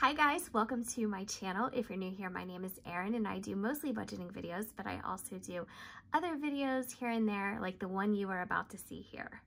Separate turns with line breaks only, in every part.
Hi guys, welcome to my channel. If you're new here, my name is Erin and I do mostly budgeting videos, but I also do other videos here and there, like the one you are about to see here.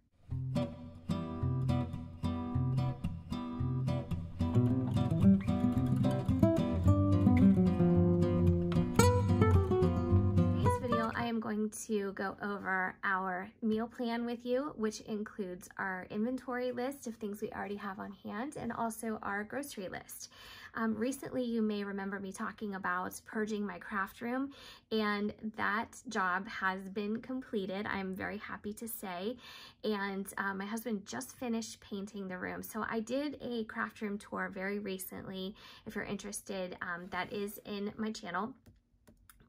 I'm going to go over our meal plan with you, which includes our inventory list of things we already have on hand and also our grocery list. Recently, you may remember me talking about purging my craft room, and that job has been completed, I'm very happy to say. And my husband just finished painting the room. So I did a craft room tour very recently. If you're interested, that is in my channel.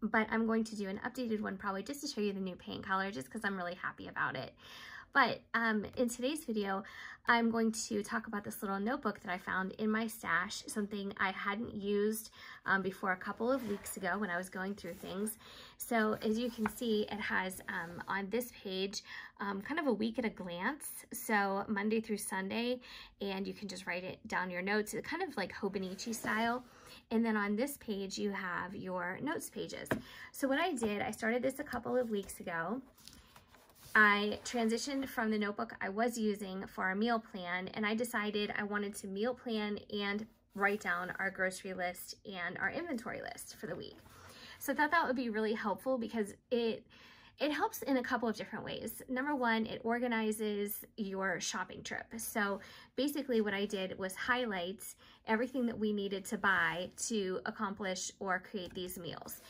But I'm going to do an updated one probably just to show you the new paint color, just because I'm really happy about it. But in today's video, I'm going to talk about this little notebook that I found in my stash, something I hadn't used before a couple of weeks ago when I was going through things. So as you can see, it has on this page kind of a week at a glance. So Monday through Sunday, and you can just write it down your notes, kind of like Hobonichi style. And then on this page, you have your notes pages. So what I did, I started this a couple of weeks ago. I transitioned from the notebook I was using for our meal plan, and I decided I wanted to meal plan and write down our grocery list and our inventory list for the week. So I thought that would be really helpful because it helps in a couple of different ways. Number one, it organizes your shopping trip. So basically what I did was highlight everything that we needed to buy to accomplish or create these meals.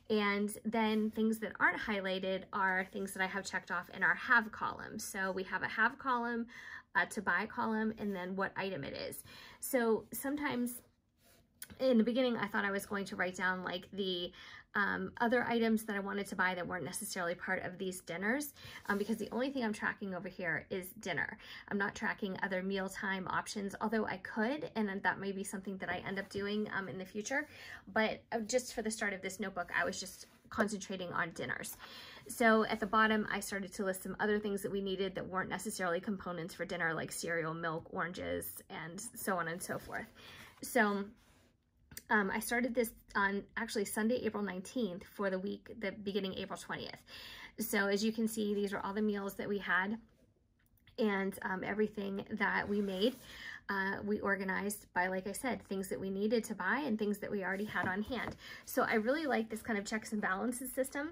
And then things that aren't highlighted are things that I have checked off in our have column. So we have a have column, a to buy column, and then what item it is. So sometimes in the beginning, I thought I was going to write down like the other items that I wanted to buy that weren't necessarily part of these dinners, because the only thing I'm tracking over here is dinner. I'm not tracking other mealtime options, although I could, and that may be something that I end up doing in the future. But just for the start of this notebook, I was just concentrating on dinners. So at the bottom, I started to list some other things that we needed that weren't necessarily components for dinner, like cereal, milk, oranges, and so on and so forth. So I started this on actually Sunday, April 19th for the week, the beginning April 20th. So as you can see, these are all the meals that we had and everything that we made. We organized by, like I said, things that we needed to buy and things that we already had on hand. So I really like this kind of checks and balances system,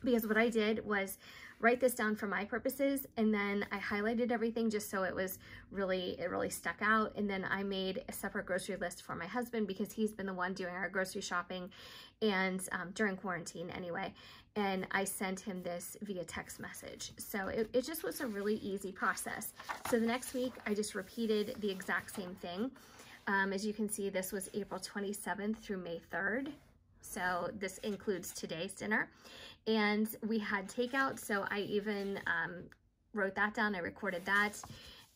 because what I did was write this down for my purposes, and then I highlighted everything just so it was really, it really stuck out. And then I made a separate grocery list for my husband because he's been the one doing our grocery shopping and during quarantine anyway. And I sent him this via text message. So it just was a really easy process. So the next week I just repeated the exact same thing. As you can see, this was April 27th through May 3rd. So this includes today's dinner. And we had takeout, so I even wrote that down, I recorded that.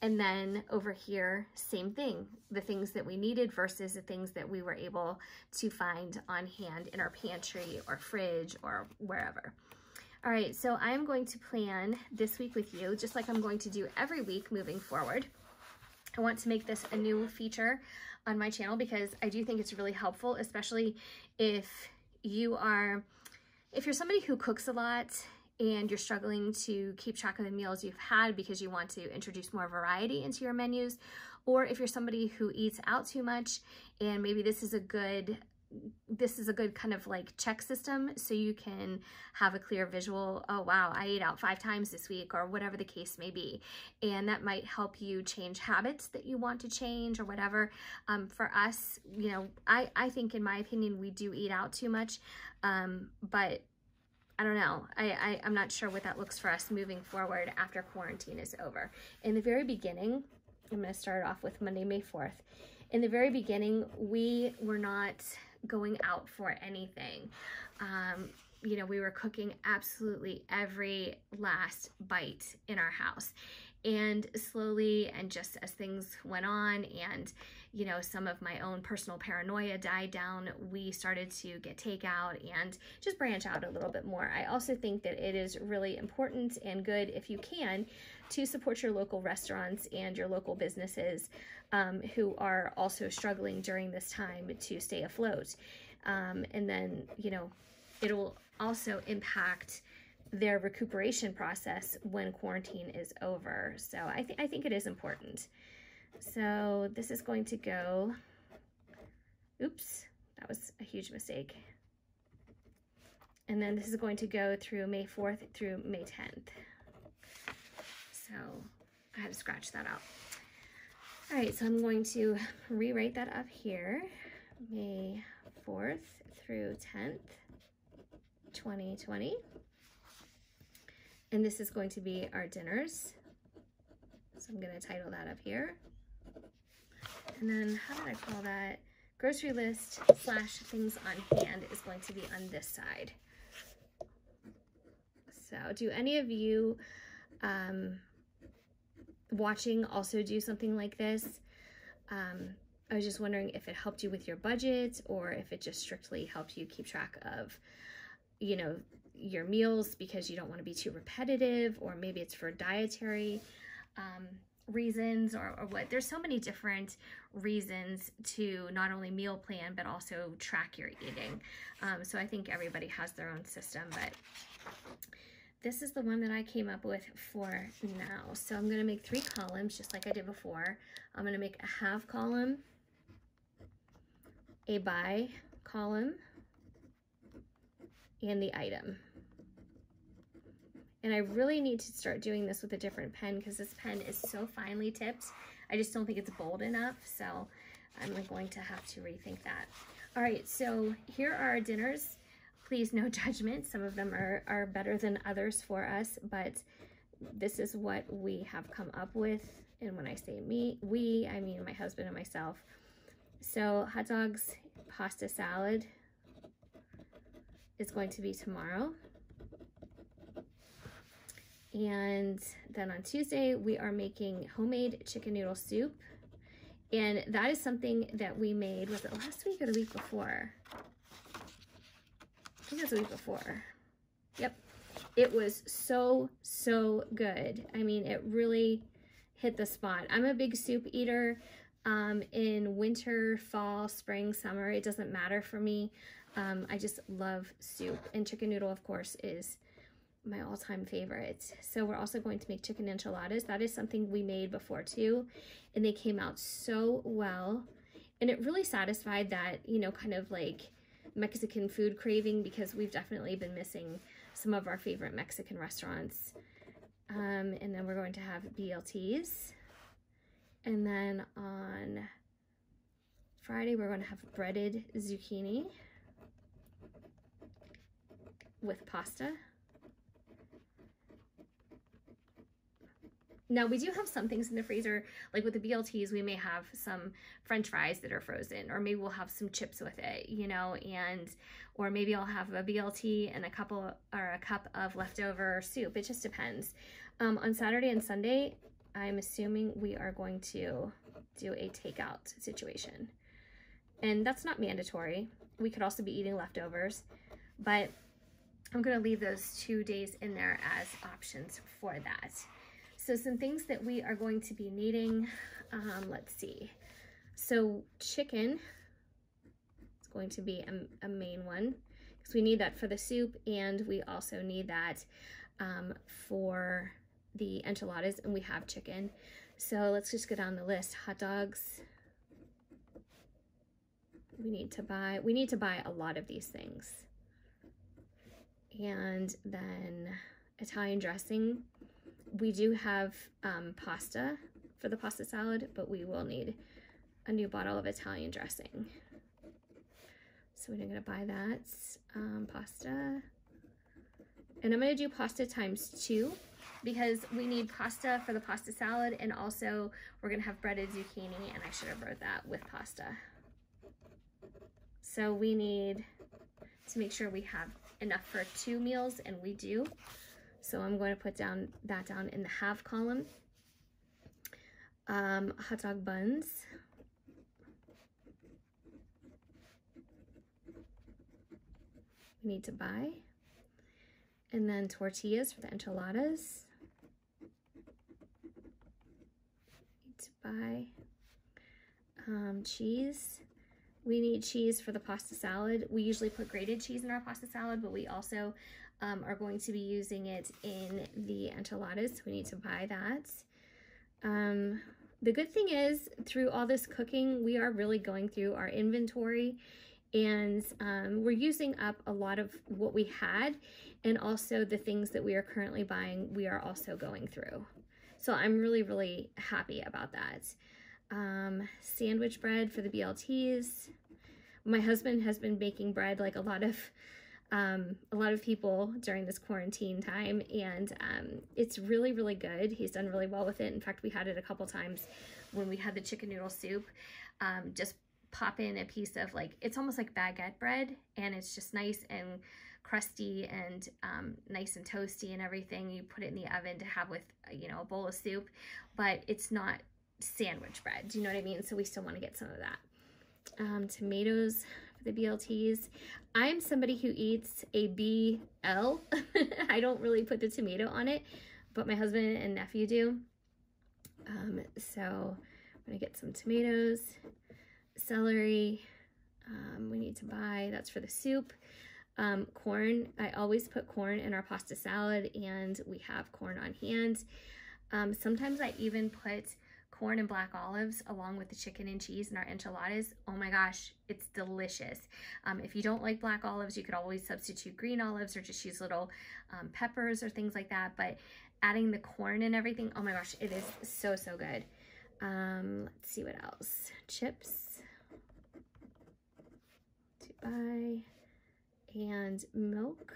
And then over here, same thing, the things that we needed versus the things that we were able to find on hand in our pantry or fridge or wherever. All right, so I'm going to plan this week with you, just like I'm going to do every week moving forward. I want to make this a new feature on my channel because I do think it's really helpful, especially if you're somebody who cooks a lot and you're struggling to keep track of the meals you've had because you want to introduce more variety into your menus, or if you're somebody who eats out too much and maybe this is a good kind of like check system so you can have a clear visual, oh wow, I ate out 5 times this week, or whatever the case may be. And that might help you change habits that you want to change or whatever. For us, you know, I think in my opinion, we do eat out too much, but I don't know. I'm not sure what that looks for us moving forward after quarantine is over. In the very beginning, I'm going to start off with Monday, May 4th. In the very beginning, we were not going out for anything. You know, we were cooking absolutely every last bite in our house. And slowly, and just as things went on and, you know, some of my own personal paranoia died down, we started to get takeout and just branch out a little bit more. I also think that it is really important and good, if you can, to support your local restaurants and your local businesses who are also struggling during this time to stay afloat. And then, you know, it'll also impact their recuperation process when quarantine is over. So I think it is important. So this is going to go, oops, that was a huge mistake. And then this is going to go through May 4th through May 10th. So I had to scratch that out. All right, so I'm going to rewrite that up here. May 4th through 10th, 2020. And this is going to be our dinners. So I'm going to title that up here. And then how did I call that? Grocery list / things on hand is going to be on this side. So do any of you watching also do something like this? I was just wondering if it helped you with your budget, or if it just strictly helped you keep track of, you know, your meals because you don't want to be too repetitive, or maybe it's for dietary reasons, or what. There's so many different reasons to not only meal plan but also track your eating. So I think everybody has their own system, but this is the one that I came up with for now. So I'm going to make 3 columns just like I did before. I'm going to make a half column, a by column, and the item. And I really need to start doing this with a different pen because this pen is so finely tipped. I just don't think it's bold enough. So I'm going to have to rethink that. All right, so here are our dinners. Please, no judgment. Some of them are better than others for us, but this is what we have come up with. And when I say we, I mean my husband and myself. So hot dogs, pasta salad is going to be tomorrow. And then on Tuesday, we are making homemade chicken noodle soup. And that is something that we made, was it last week or the week before? I think it was the week before. Yep. It was so, so good. I mean, it really hit the spot. I'm a big soup eater. In winter, fall, spring, summer, it doesn't matter for me. I just love soup. And chicken noodle, of course, is my all-time favorite. So we're also going to make chicken enchiladas. That is something we made before too, and they came out so well. And it really satisfied that, you know, kind of like Mexican food craving, because we've definitely been missing some of our favorite Mexican restaurants. And then we're going to have BLTs. And then on Friday, we're going to have breaded zucchini with pasta. Now, we do have some things in the freezer, like with the BLTs, we may have some French fries that are frozen, or maybe we'll have some chips with it, you know, or maybe I'll have a BLT and a cup of leftover soup. It just depends. On Saturday and Sunday, I'm assuming we are going to do a takeout situation. And that's not mandatory. We could also be eating leftovers, but I'm going to leave those 2 days in there as options for that. So some things that we are going to be needing, let's see. So chicken is going to be a main one, because we need that for the soup, and we also need that for the enchiladas, and we have chicken. So let's just go down the list. Hot dogs. We need to buy a lot of these things. And then Italian dressing. We do have pasta for the pasta salad, but we will need a new bottle of Italian dressing. So we're gonna buy that pasta. And I'm gonna do pasta ×2, because we need pasta for the pasta salad, and also we're gonna have breaded zucchini, and I should have wrote that with pasta. So we need to make sure we have enough for 2 meals, and we do. So I'm going to put that down in the half column. hot dog buns. We need to buy. And then tortillas for the enchiladas. Need to buy. Cheese. We need cheese for the pasta salad. We usually put grated cheese in our pasta salad, but we also are going to be using it in the enchiladas. So we need to buy that. The good thing is, through all this cooking, we are really going through our inventory, and we're using up a lot of what we had, and also the things that we are currently buying, we are also going through. So I'm really, really happy about that. Sandwich bread for the BLTs. My husband has been baking bread like a lot of people during this quarantine time, and it's really, really good. He's done really well with it. In fact, we had it a couple times when we had the chicken noodle soup. Just pop in a piece of, like, it's almost like baguette bread, and it's just nice and crusty and nice and toasty and everything. You put it in the oven to have with, you know, a bowl of soup, but it's not sandwich bread. Do you know what I mean? So we still want to get some of that. Tomatoes for the BLTs. I'm somebody who eats a BL. I don't really put the tomato on it, but my husband and nephew do. So I'm gonna get some tomatoes, celery. We need to buy, that's for the soup. Corn, I always put corn in our pasta salad, and we have corn on hand. Sometimes I even put corn and black olives along with the chicken and cheese in our enchiladas. Oh my gosh, it's delicious. If you don't like black olives, you could always substitute green olives or just use little peppers or things like that. But adding the corn and everything, oh my gosh, it is so, so good. Let's see what else. Chips to buy, and milk.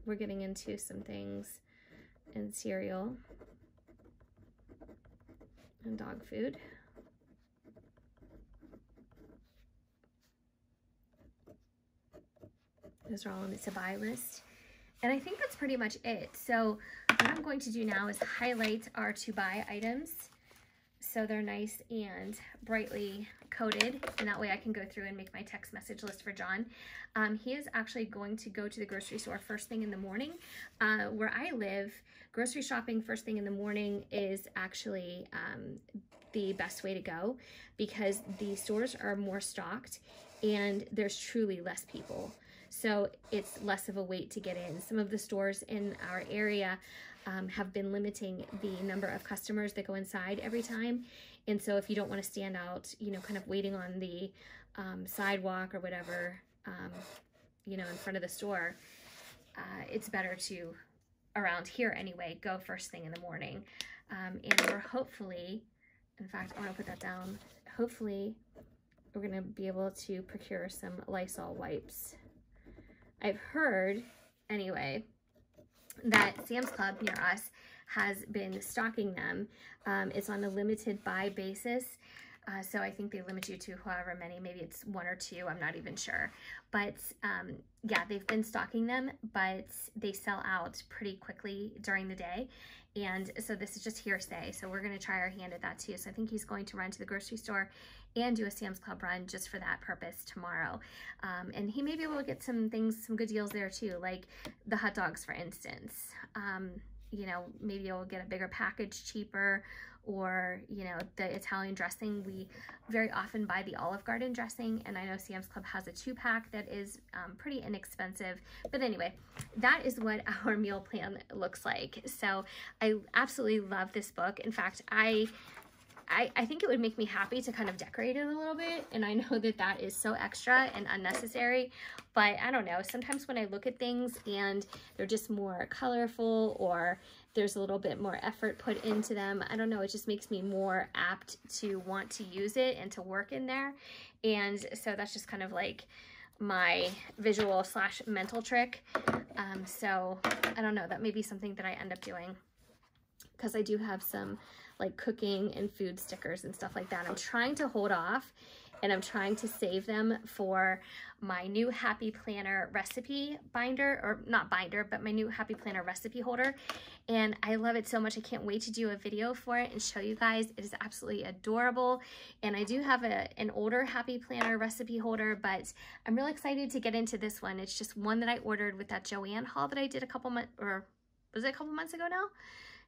We're getting into some things, and cereal. And dog food. Those are all on the to buy list. And I think that's pretty much it. So what I'm going to do now is highlight our to buy items so they're nice and brightly coded, and that way I can go through and make my text message list for John. He is actually going to go to the grocery store first thing in the morning. Where I live, grocery shopping first thing in the morning is actually the best way to go, because the stores are more stocked and there's truly less people. So it's less of a wait to get in. Some of the stores in our area have been limiting the number of customers that go inside every time. And so if you don't want to stand out, you know, kind of waiting on the sidewalk or whatever, you know, in front of the store, it's better to, around here anyway, go first thing in the morning. And we're hopefully, in fact, I want to put that down. Hopefully we're going to be able to procure some Lysol wipes. I've heard, anyway, that Sam's Club near us has been stocking them. It's on a limited buy basis. So I think they limit you to however many, maybe it's 1 or 2, I'm not even sure. But yeah, they've been stocking them, but they sell out pretty quickly during the day. And so this is just hearsay. So we're gonna try our hand at that too. So I think he's going to run to the grocery store and do a Sam's Club run just for that purpose tomorrow. And he may be able to get some things, some good deals there too, like the hot dogs, for instance. You know, maybe you'll get a bigger package cheaper, or, you know, the Italian dressing. We very often buy the Olive Garden dressing, and I know Sam's Club has a 2-pack that is pretty inexpensive. But anyway, that is what our meal plan looks like. So I absolutely love this book. In fact, I think it would make me happy to kind of decorate it a little bit, and I know that that is so extra and unnecessary, but I don't know, sometimes when I look at things and they're just more colorful, or there's a little bit more effort put into them, I don't know, it just makes me more apt to want to use it and to work in there. And so that's just kind of like my visual / mental trick. So I don't know, that may be something that I end up doing, because I do have some like cooking and food stickers and stuff like that. I'm trying to hold off and I'm trying to save them for my new Happy Planner recipe binder, or not binder, but my new Happy Planner recipe holder. And I love it so much. I can't wait to do a video for it and show you guys. It is absolutely adorable. And I do have an older Happy Planner recipe holder, but I'm really excited to get into this one. It's just one that I ordered with that Joann haul that I did a couple months, or was it a couple months ago now?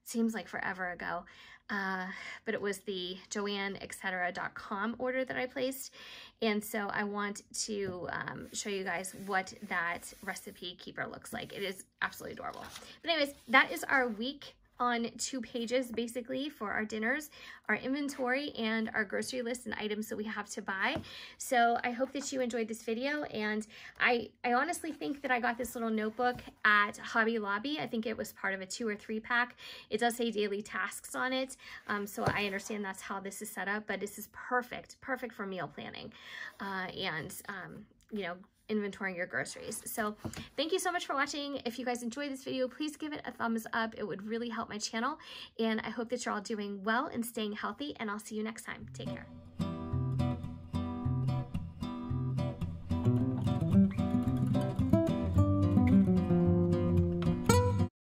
Seems like forever ago. But it was the joanneetc.com order that I placed. And so I want to show you guys what that recipe keeper looks like. It is absolutely adorable. But anyways, that is our week on 2 pages basically for our dinners, our inventory, and our grocery list and items that we have to buy. So I hope that you enjoyed this video, and I honestly think that I got this little notebook at Hobby Lobby. I think it was part of a 2 or 3 pack. It does say daily tasks on it, so I understand that's how this is set up, but this is perfect for meal planning and you know, inventorying your groceries. So thank you so much for watching. If you guys enjoyed this video, please give it a thumbs up. It would really help my channel, and I hope that you're all doing well and staying healthy, and I'll see you next time. Take care.